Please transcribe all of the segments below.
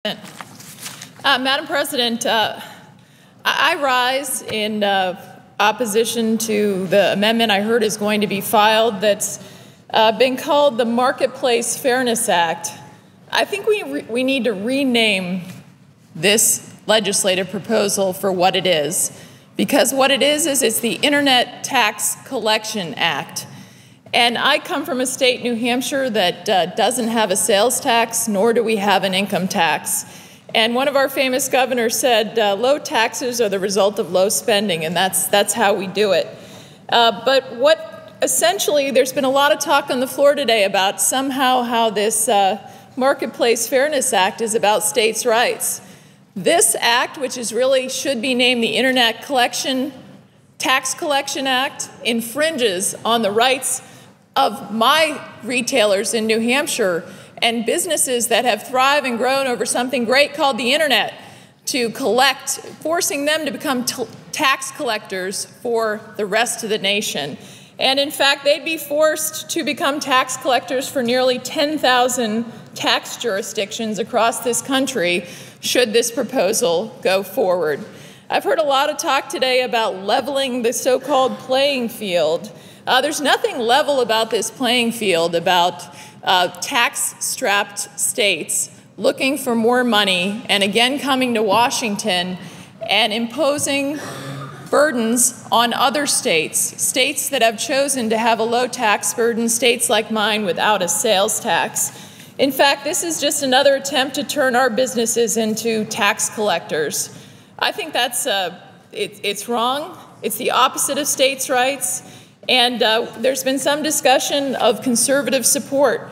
Madam President, I rise in opposition to the amendment I heard is going to be filed that's been called the Marketplace Fairness Act. I think we need to rename this legislative proposal for what it is, because what it is it's the Internet Tax Collection Act. And I come from a state, New Hampshire, that doesn't have a sales tax, nor do we have an income tax. And one of our famous governors said, low taxes are the result of low spending, and that's how we do it. But what essentially, there's been a lot of talk on the floor today about somehow how this Marketplace Fairness Act is about states' rights. This act, which is really should be named the Internet Tax Collection Act, infringes on the rights of my retailers in New Hampshire and businesses that have thrived and grown over something great called the Internet to collect, forcing them to become tax collectors for the rest of the nation. And in fact, they'd be forced to become tax collectors for nearly 10,000 tax jurisdictions across this country should this proposal go forward. I've heard a lot of talk today about leveling the so-called playing field. There's nothing level about this playing field, about tax-strapped states looking for more money and again coming to Washington and imposing burdens on other states, states that have chosen to have a low tax burden, states like mine without a sales tax. In fact, this is just another attempt to turn our businesses into tax collectors. I think that's it's wrong. It's the opposite of states' rights. And there's been some discussion of conservative support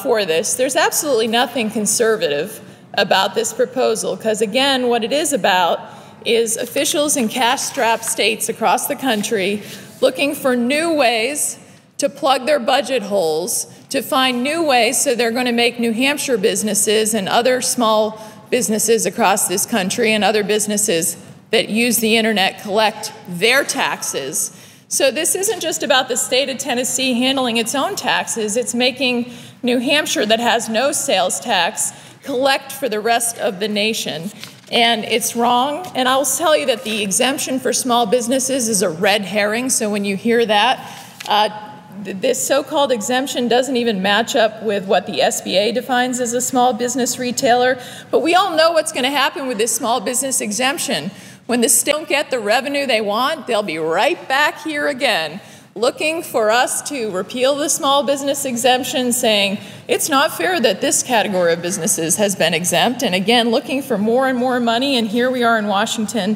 for this. There's absolutely nothing conservative about this proposal because, again, what it is about is officials in cash-strapped states across the country looking for new ways to plug their budget holes, to find new ways so they're going to make New Hampshire businesses and other small businesses across this country and other businesses that use the Internet collect their taxes. So this isn't just about the state of Tennessee handling its own taxes. It's making New Hampshire, that has no sales tax, collect for the rest of the nation. And it's wrong. And I'll tell you that the exemption for small businesses is a red herring. So when you hear that, this so-called exemption doesn't even match up with what the SBA defines as a small business retailer. But we all know what's going to happen with this small business exemption. When the states don't get the revenue they want, they'll be right back here again, looking for us to repeal the small business exemption, saying it's not fair that this category of businesses has been exempt, and again, looking for more and more money, and here we are in Washington,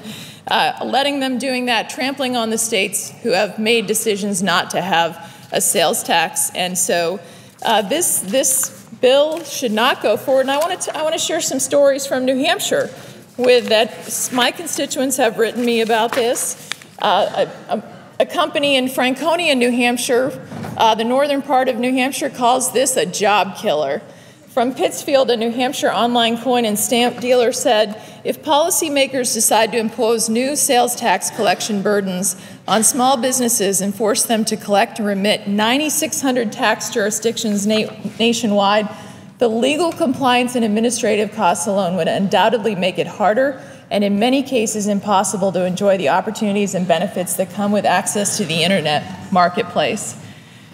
letting them doing that, trampling on the states who have made decisions not to have a sales tax. And so this bill should not go forward. And I want to share some stories from New Hampshire that my constituents have written me about this. A company in Franconia, New Hampshire, the northern part of New Hampshire, calls this a job killer. From Pittsfield, a New Hampshire online coin and stamp dealer said, if policymakers decide to impose new sales tax collection burdens on small businesses and force them to collect and remit 9,600 tax jurisdictions nationwide, the legal compliance and administrative costs alone would undoubtedly make it harder and in many cases impossible to enjoy the opportunities and benefits that come with access to the Internet marketplace.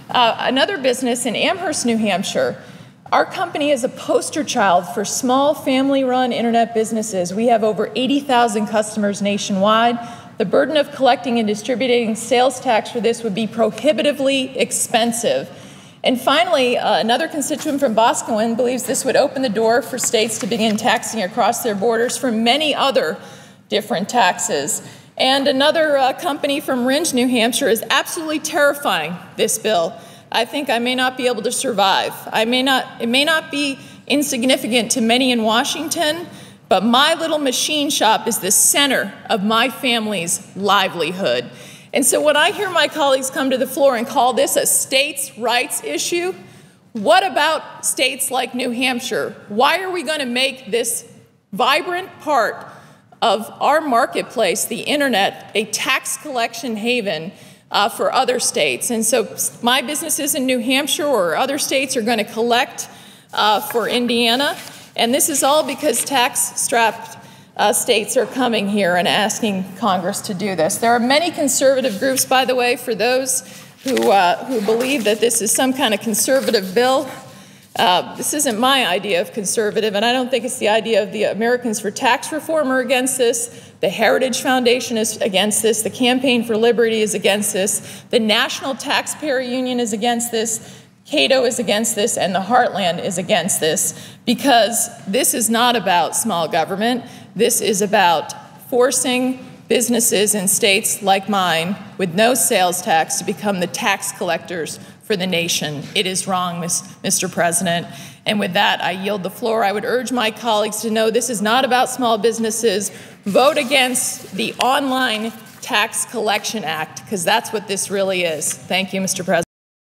Another business in Amherst, New Hampshire, our company is a poster child for small family-run Internet businesses. We have over 80,000 customers nationwide. The burden of collecting and distributing sales tax for this would be prohibitively expensive. And finally, another constituent from Boscawen believes this would open the door for states to begin taxing across their borders for many other different taxes. And another company from Rindge, New Hampshire, is absolutely terrifying this bill. I think I may not be able to survive. It may not be insignificant to many in Washington, but my little machine shop is the center of my family's livelihood. And so when I hear my colleagues come to the floor and call this a states' rights issue, what about states like New Hampshire? Why are we going to make this vibrant part of our marketplace, the Internet, a tax collection haven for other states? And so my businesses in New Hampshire or other states are going to collect for Indiana. And this is all because tax-strapped states are coming here and asking Congress to do this. There are many conservative groups, by the way, for those who believe that this is some kind of conservative bill. This isn't my idea of conservative, and I don't think it's the idea of the Americans for Tax Reform are against this. The Heritage Foundation is against this. The Campaign for Liberty is against this. The National Taxpayer Union is against this. Cato is against this, and the Heartland is against this, because this is not about small government. This is about forcing businesses in states like mine with no sales tax to become the tax collectors for the nation. It is wrong, Mr. President. And with that, I yield the floor. I would urge my colleagues to know this is not about small businesses. Vote against the Online Tax Collection Act, because that's what this really is. Thank you, Mr. President.